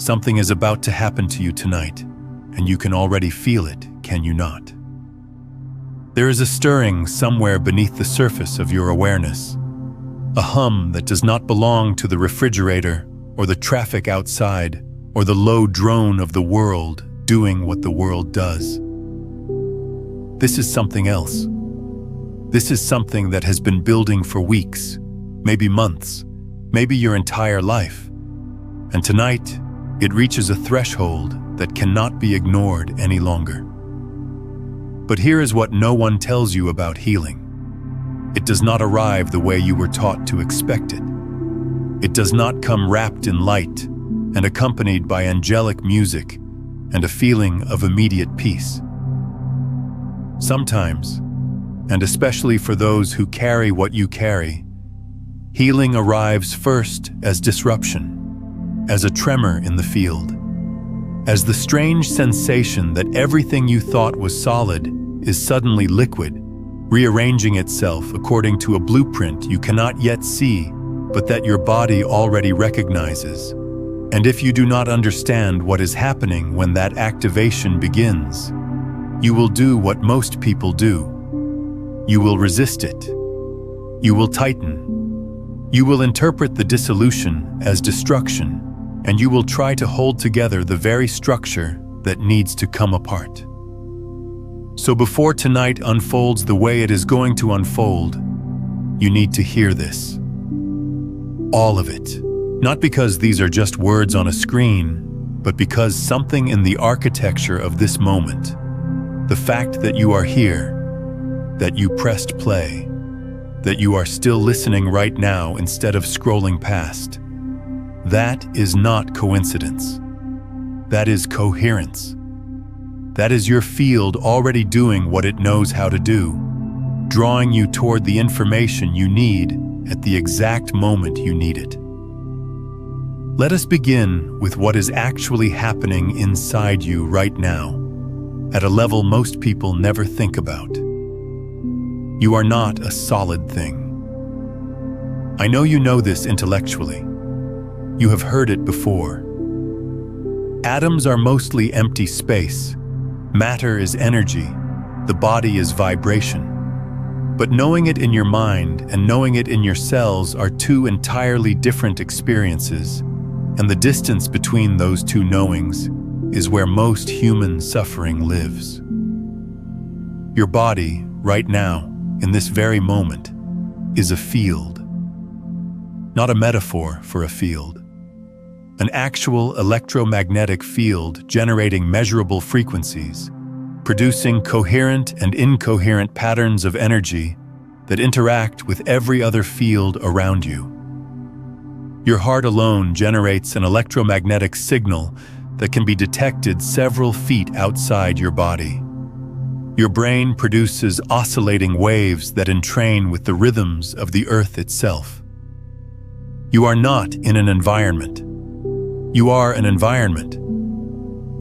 Something is about to happen to you tonight, and you can already feel it, can you not? There is a stirring somewhere beneath the surface of your awareness, a hum that does not belong to the refrigerator or the traffic outside or the low drone of the world doing what the world does. This is something else. This is something that has been building for weeks, maybe months, maybe your entire life. And tonight, it reaches a threshold that cannot be ignored any longer. But here is what no one tells you about healing. It does not arrive the way you were taught to expect it. It does not come wrapped in light and accompanied by angelic music and a feeling of immediate peace. Sometimes, and especially for those who carry what you carry, healing arrives first as disruption, as a tremor in the field, as the strange sensation that everything you thought was solid is suddenly liquid, rearranging itself according to a blueprint you cannot yet see, but that your body already recognizes. And if you do not understand what is happening when that activation begins, you will do what most people do. You will resist it. You will tighten. You will interpret the dissolution as destruction, and you will try to hold together the very structure that needs to come apart. So before tonight unfolds the way it is going to unfold, you need to hear this. All of it. Not because these are just words on a screen, but because something in the architecture of this moment, the fact that you are here, that you pressed play, that you are still listening right now instead of scrolling past, that is not coincidence. That is coherence. That is your field already doing what it knows how to do, drawing you toward the information you need at the exact moment you need it. Let us begin with what is actually happening inside you right now, at a level most people never think about. You are not a solid thing. I know you know this intellectually. You have heard it before. Atoms are mostly empty space. Matter is energy. The body is vibration. But knowing it in your mind and knowing it in your cells are two entirely different experiences, and the distance between those two knowings is where most human suffering lives. Your body, right now, in this very moment, is a field. Not a metaphor for a field. An actual electromagnetic field generating measurable frequencies, producing coherent and incoherent patterns of energy that interact with every other field around you. Your heart alone generates an electromagnetic signal that can be detected several feet outside your body. Your brain produces oscillating waves that entrain with the rhythms of the earth itself. You are not in an environment. You are an environment.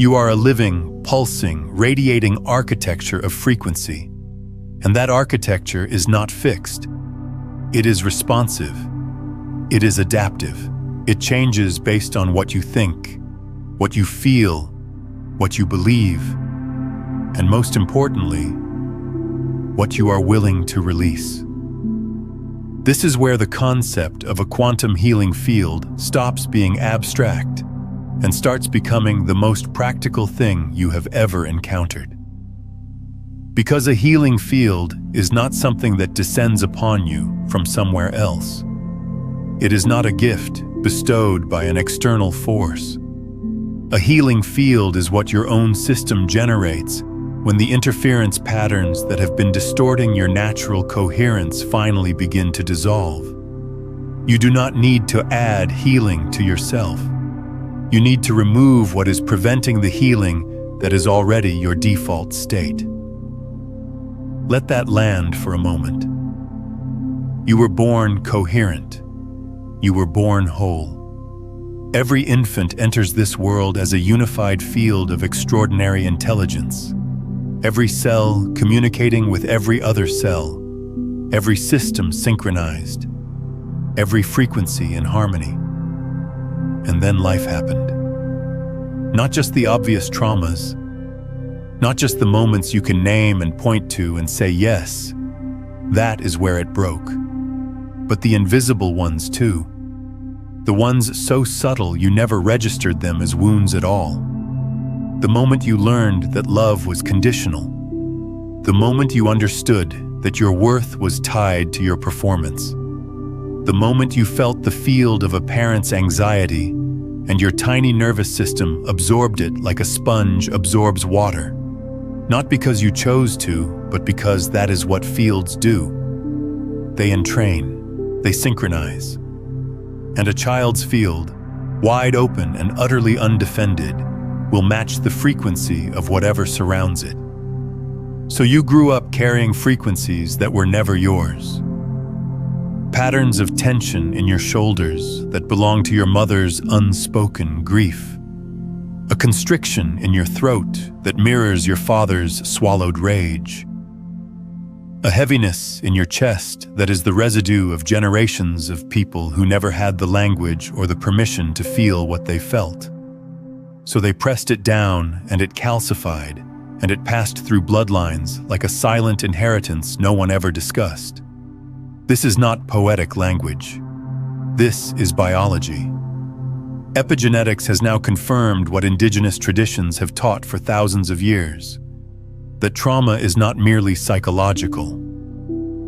You are a living, pulsing, radiating architecture of frequency. And that architecture is not fixed. It is responsive. It is adaptive. It changes based on what you think, what you feel, what you believe, and most importantly, what you are willing to release. This is where the concept of a quantum healing field stops being abstract and starts becoming the most practical thing you have ever encountered. Because a healing field is not something that descends upon you from somewhere else. It is not a gift bestowed by an external force. A healing field is what your own system generates when the interference patterns that have been distorting your natural coherence finally begin to dissolve. You do not need to add healing to yourself. You need to remove what is preventing the healing that is already your default state. Let that land for a moment. You were born coherent. You were born whole. Every infant enters this world as a unified field of extraordinary intelligence. Every cell communicating with every other cell. Every system synchronized. Every frequency in harmony. And then life happened. Not just the obvious traumas, not just the moments you can name and point to and say yes, that is where it broke, but the invisible ones too. The ones so subtle you never registered them as wounds at all. The moment you learned that love was conditional. The moment you understood that your worth was tied to your performance. The moment you felt the field of a parent's anxiety and your tiny nervous system absorbed it like a sponge absorbs water. Not because you chose to, but because that is what fields do. They entrain, they synchronize. And a child's field, wide open and utterly undefended, will match the frequency of whatever surrounds it. So you grew up carrying frequencies that were never yours. Patterns of tension in your shoulders that belong to your mother's unspoken grief. A constriction in your throat that mirrors your father's swallowed rage. A heaviness in your chest that is the residue of generations of people who never had the language or the permission to feel what they felt. So they pressed it down and it calcified, and it passed through bloodlines like a silent inheritance no one ever discussed. This is not poetic language. This is biology. Epigenetics has now confirmed what indigenous traditions have taught for thousands of years. That trauma is not merely psychological.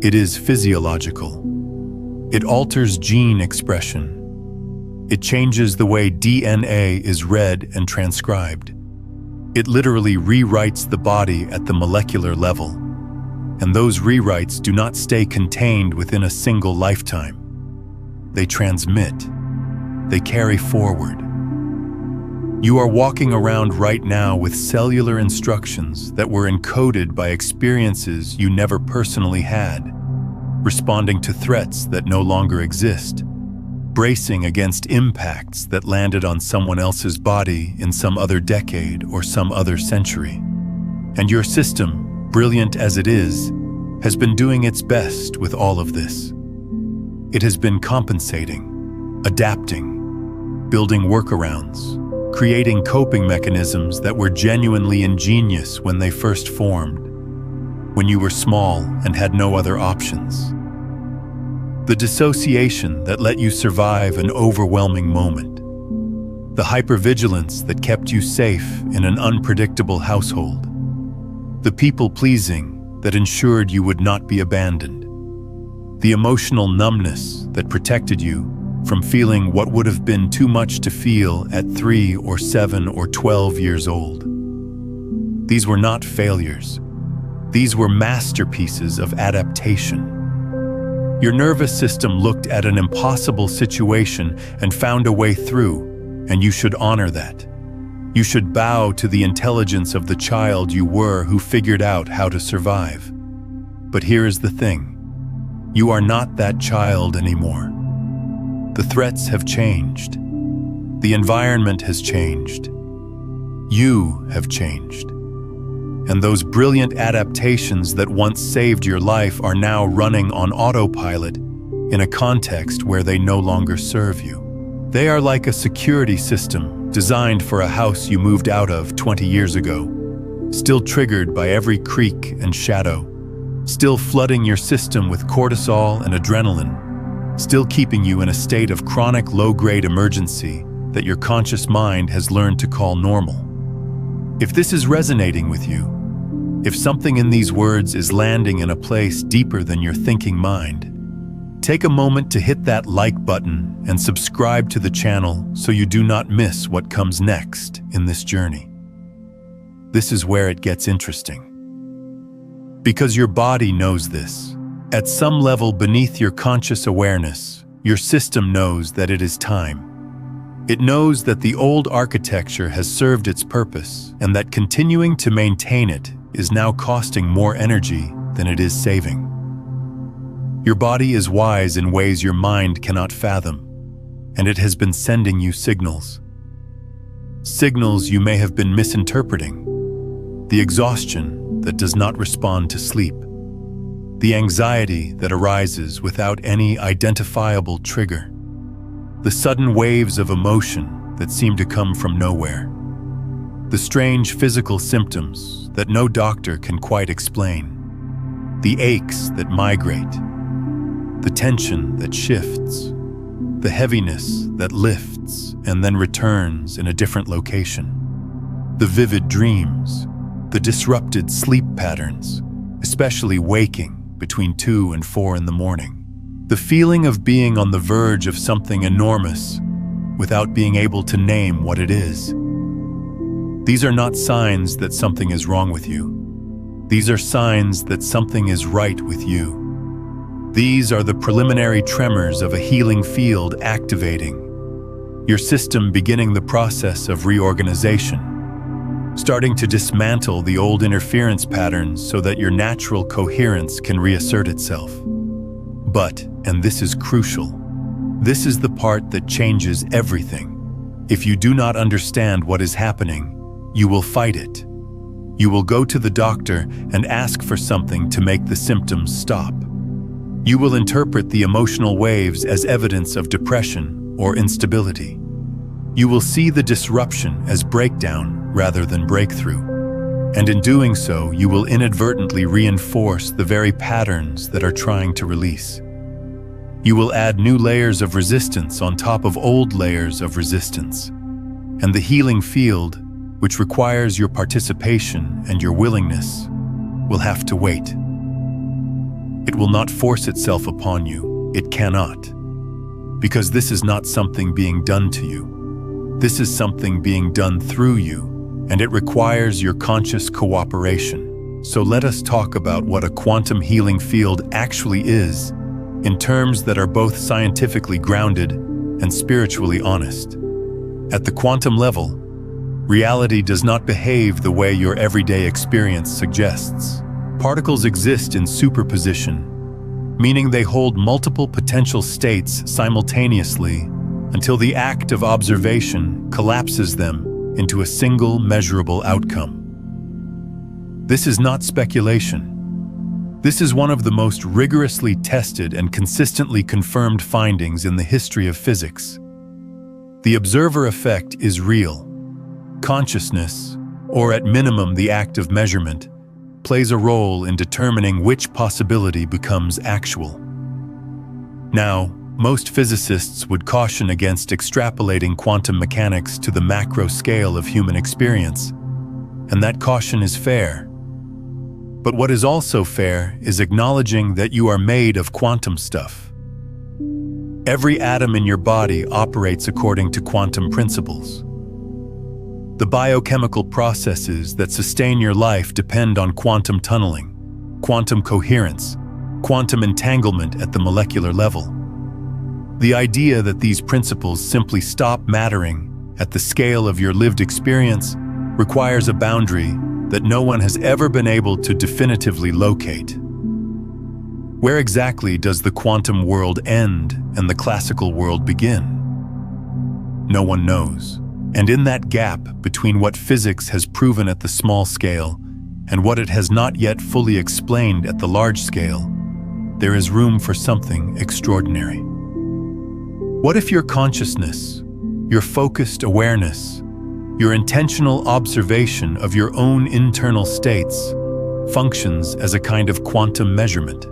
It is physiological. It alters gene expression. It changes the way DNA is read and transcribed. It literally rewrites the body at the molecular level. And those rewrites do not stay contained within a single lifetime. They transmit. They carry forward. You are walking around right now with cellular instructions that were encoded by experiences you never personally had, responding to threats that no longer exist, bracing against impacts that landed on someone else's body in some other decade or some other century. And your system, brilliant as it is, has been doing its best with all of this. It has been compensating, adapting, building workarounds, creating coping mechanisms that were genuinely ingenious when they first formed, when you were small and had no other options. The dissociation that let you survive an overwhelming moment. The hypervigilance that kept you safe in an unpredictable household. The people-pleasing that ensured you would not be abandoned. The emotional numbness that protected you from feeling what would have been too much to feel at 3 or 7 or 12 years old. These were not failures. These were masterpieces of adaptation. Your nervous system looked at an impossible situation and found a way through, and you should honor that. You should bow to the intelligence of the child you were who figured out how to survive. But here is the thing. You are not that child anymore. The threats have changed. The environment has changed. You have changed. And those brilliant adaptations that once saved your life are now running on autopilot in a context where they no longer serve you. They are like a security system designed for a house you moved out of 20 years ago, still triggered by every creak and shadow, still flooding your system with cortisol and adrenaline, still keeping you in a state of chronic low-grade emergency that your conscious mind has learned to call normal. If this is resonating with you, if something in these words is landing in a place deeper than your thinking mind, take a moment to hit that like button and subscribe to the channel so you do not miss what comes next in this journey. This is where it gets interesting. Because your body knows this. At some level beneath your conscious awareness, your system knows that it is time. It knows that the old architecture has served its purpose and that continuing to maintain it is now costing more energy than it is saving. Your body is wise in ways your mind cannot fathom, and it has been sending you signals. Signals you may have been misinterpreting. The exhaustion that does not respond to sleep. The anxiety that arises without any identifiable trigger. The sudden waves of emotion that seem to come from nowhere. The strange physical symptoms that no doctor can quite explain. The aches that migrate. The tension that shifts. The heaviness that lifts and then returns in a different location. The vivid dreams. The disrupted sleep patterns, especially waking between 2 and 4 in the morning. The feeling of being on the verge of something enormous without being able to name what it is. These are not signs that something is wrong with you. These are signs that something is right with you. These are the preliminary tremors of a healing field activating, your system beginning the process of reorganization, starting to dismantle the old interference patterns so that your natural coherence can reassert itself. But, and this is crucial, this is the part that changes everything. If you do not understand what is happening, you will fight it. You will go to the doctor and ask for something to make the symptoms stop. You will interpret the emotional waves as evidence of depression or instability. You will see the disruption as breakdown rather than breakthrough. And in doing so, you will inadvertently reinforce the very patterns that are trying to release. You will add new layers of resistance on top of old layers of resistance. And the healing field, which requires your participation and your willingness, will have to wait. It will not force itself upon you. It cannot. Because this is not something being done to you. This is something being done through you, and it requires your conscious cooperation. So let us talk about what a quantum healing field actually is, in terms that are both scientifically grounded and spiritually honest. At the quantum level, reality does not behave the way your everyday experience suggests. Particles exist in superposition, meaning they hold multiple potential states simultaneously until the act of observation collapses them into a single measurable outcome. This is not speculation. This is one of the most rigorously tested and consistently confirmed findings in the history of physics. The observer effect is real. Consciousness, or at minimum the act of measurement, plays a role in determining which possibility becomes actual. Now, most physicists would caution against extrapolating quantum mechanics to the macro scale of human experience, and that caution is fair. But what is also fair is acknowledging that you are made of quantum stuff. Every atom in your body operates according to quantum principles. The biochemical processes that sustain your life depend on quantum tunneling, quantum coherence, quantum entanglement at the molecular level. The idea that these principles simply stop mattering at the scale of your lived experience requires a boundary that no one has ever been able to definitively locate. Where exactly does the quantum world end and the classical world begin? No one knows. And in that gap between what physics has proven at the small scale and what it has not yet fully explained at the large scale, there is room for something extraordinary. What if your consciousness, your focused awareness, your intentional observation of your own internal states functions as a kind of quantum measurement?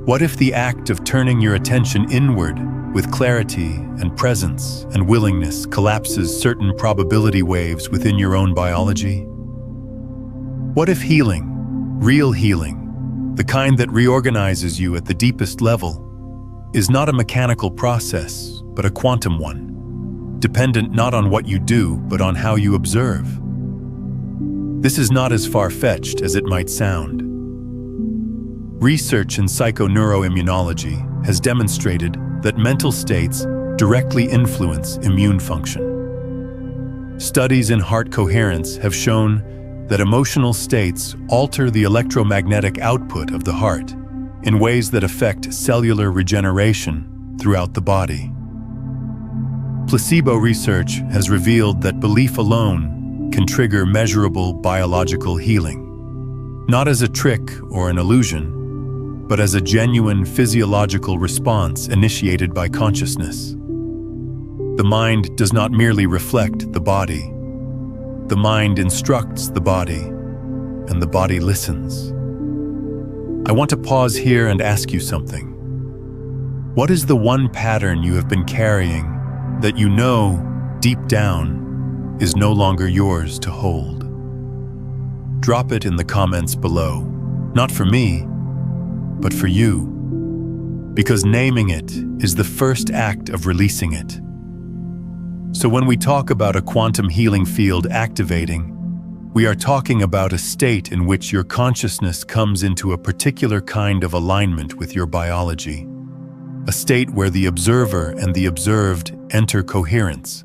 What if the act of turning your attention inward with clarity and presence and willingness collapses certain probability waves within your own biology? What if healing, real healing, the kind that reorganizes you at the deepest level, is not a mechanical process, but a quantum one, dependent not on what you do, but on how you observe? This is not as far-fetched as it might sound. Research in psychoneuroimmunology has demonstrated that mental states directly influence immune function. Studies in heart coherence have shown that emotional states alter the electromagnetic output of the heart in ways that affect cellular regeneration throughout the body. Placebo research has revealed that belief alone can trigger measurable biological healing, not as a trick or an illusion, but as a genuine physiological response initiated by consciousness. The mind does not merely reflect the body. The mind instructs the body, and the body listens. I want to pause here and ask you something. What is the one pattern you have been carrying that you know, deep down, is no longer yours to hold? Drop it in the comments below, not for me, but for you, because naming it is the first act of releasing it. So when we talk about a quantum healing field activating, we are talking about a state in which your consciousness comes into a particular kind of alignment with your biology, a state where the observer and the observed enter coherence,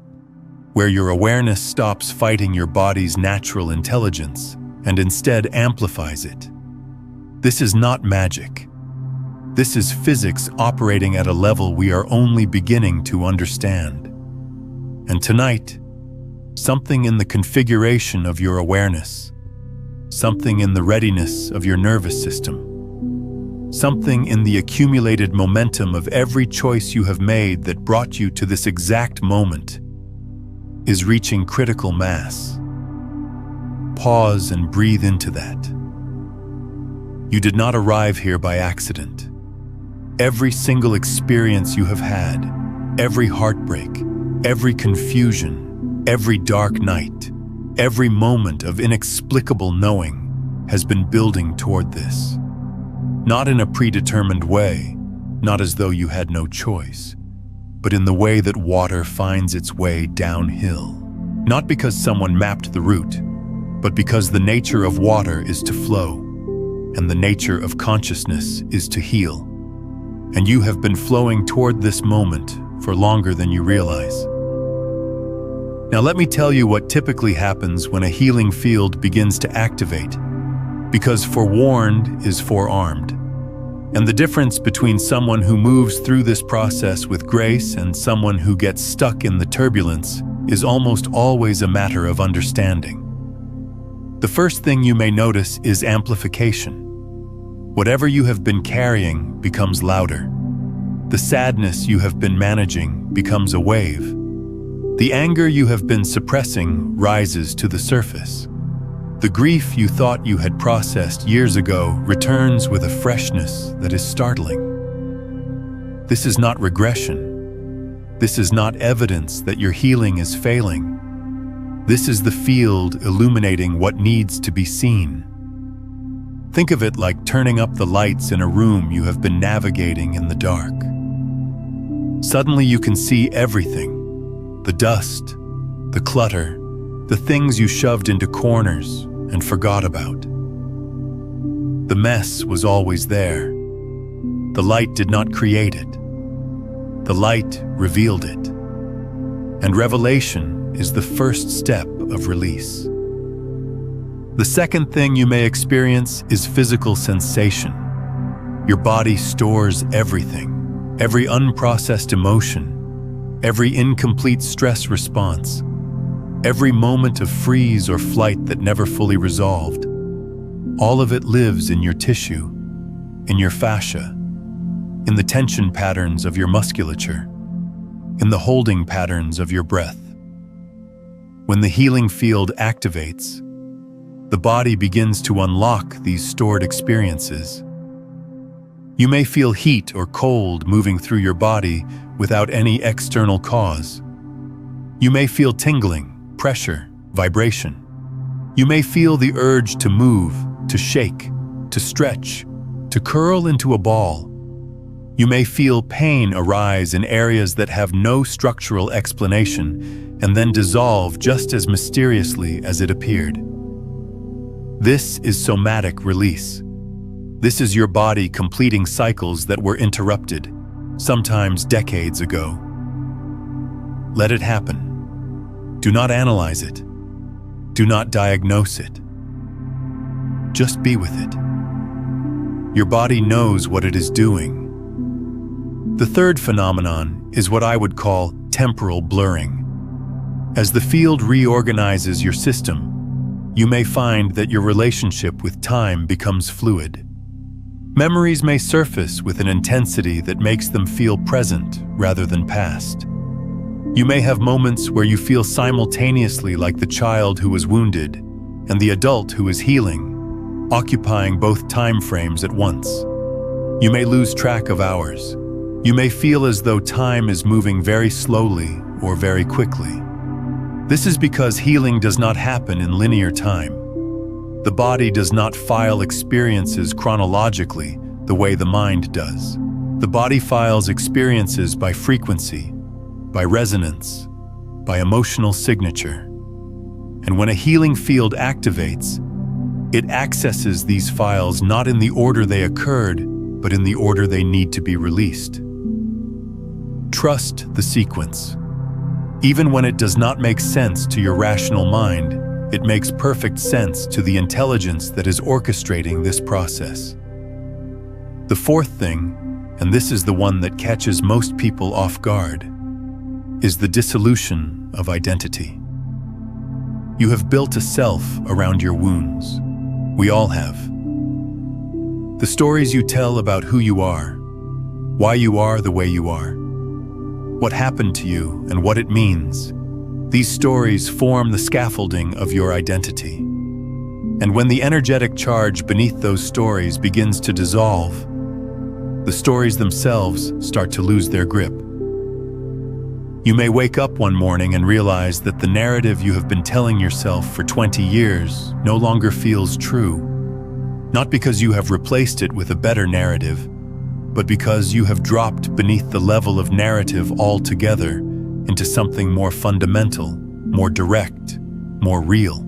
where your awareness stops fighting your body's natural intelligence and instead amplifies it. This is not magic. This is physics operating at a level we are only beginning to understand. And tonight, something in the configuration of your awareness, something in the readiness of your nervous system, something in the accumulated momentum of every choice you have made that brought you to this exact moment, is reaching critical mass. Pause and breathe into that. You did not arrive here by accident. Every single experience you have had, every heartbreak, every confusion, every dark night, every moment of inexplicable knowing has been building toward this. Not in a predetermined way, not as though you had no choice, but in the way that water finds its way downhill. Not because someone mapped the route, but because the nature of water is to flow, and the nature of consciousness is to heal. And you have been flowing toward this moment for longer than you realize. Now let me tell you what typically happens when a healing field begins to activate, because forewarned is forearmed. And the difference between someone who moves through this process with grace and someone who gets stuck in the turbulence is almost always a matter of understanding. The first thing you may notice is amplification. Whatever you have been carrying becomes louder. The sadness you have been managing becomes a wave. The anger you have been suppressing rises to the surface. The grief you thought you had processed years ago returns with a freshness that is startling. This is not regression. This is not evidence that your healing is failing. This is the field illuminating what needs to be seen. Think of it like turning up the lights in a room you have been navigating in the dark. Suddenly you can see everything. The dust, the clutter, the things you shoved into corners and forgot about. The mess was always there. The light did not create it. The light revealed it. And revelation is the first step of release. The second thing you may experience is physical sensation. Your body stores everything, every unprocessed emotion, every incomplete stress response, every moment of freeze or flight that never fully resolved. All of it lives in your tissue, in your fascia, in the tension patterns of your musculature, in the holding patterns of your breath. When the healing field activates, the body begins to unlock these stored experiences. You may feel heat or cold moving through your body without any external cause. You may feel tingling, pressure, vibration. You may feel the urge to move, to shake, to stretch, to curl into a ball. You may feel pain arise in areas that have no structural explanation and then dissolve just as mysteriously as it appeared. This is somatic release. This is your body completing cycles that were interrupted, sometimes decades ago. Let it happen. Do not analyze it. Do not diagnose it. Just be with it. Your body knows what it is doing. The third phenomenon is what I would call temporal blurring. As the field reorganizes your system, you may find that your relationship with time becomes fluid. Memories may surface with an intensity that makes them feel present rather than past. You may have moments where you feel simultaneously like the child who was wounded and the adult who is healing, occupying both time frames at once. You may lose track of hours. You may feel as though time is moving very slowly or very quickly. This is because healing does not happen in linear time. The body does not file experiences chronologically the way the mind does. The body files experiences by frequency, by resonance, by emotional signature. And when a healing field activates, it accesses these files not in the order they occurred, but in the order they need to be released. Trust the sequence. Even when it does not make sense to your rational mind, it makes perfect sense to the intelligence that is orchestrating this process. The fourth thing, and this is the one that catches most people off guard, is the dissolution of identity. You have built a self around your wounds. We all have. The stories you tell about who you are, why you are the way you are, what happened to you and what it means, these stories form the scaffolding of your identity. And when the energetic charge beneath those stories begins to dissolve, the stories themselves start to lose their grip. You may wake up one morning and realize that the narrative you have been telling yourself for 20 years no longer feels true, not because you have replaced it with a better narrative, but because you have dropped beneath the level of narrative altogether into something more fundamental, more direct, more real.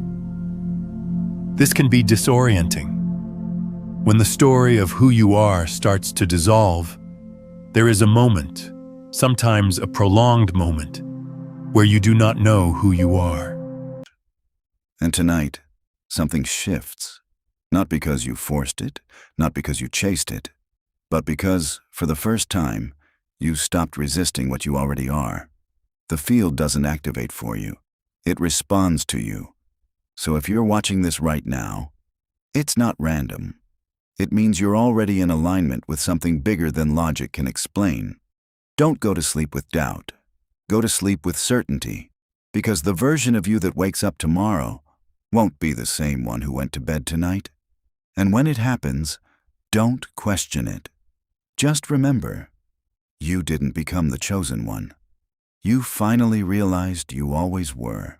This can be disorienting. When the story of who you are starts to dissolve, there is a moment, sometimes a prolonged moment, where you do not know who you are. And tonight, something shifts. Not because you forced it, not because you chased it, but because, for the first time, you stopped resisting what you already are. The field doesn't activate for you. It responds to you. So if you're watching this right now, it's not random. It means you're already in alignment with something bigger than logic can explain. Don't go to sleep with doubt. Go to sleep with certainty, because the version of you that wakes up tomorrow won't be the same one who went to bed tonight. And when it happens, don't question it. Just remember, you didn't become the chosen one. You finally realized you always were.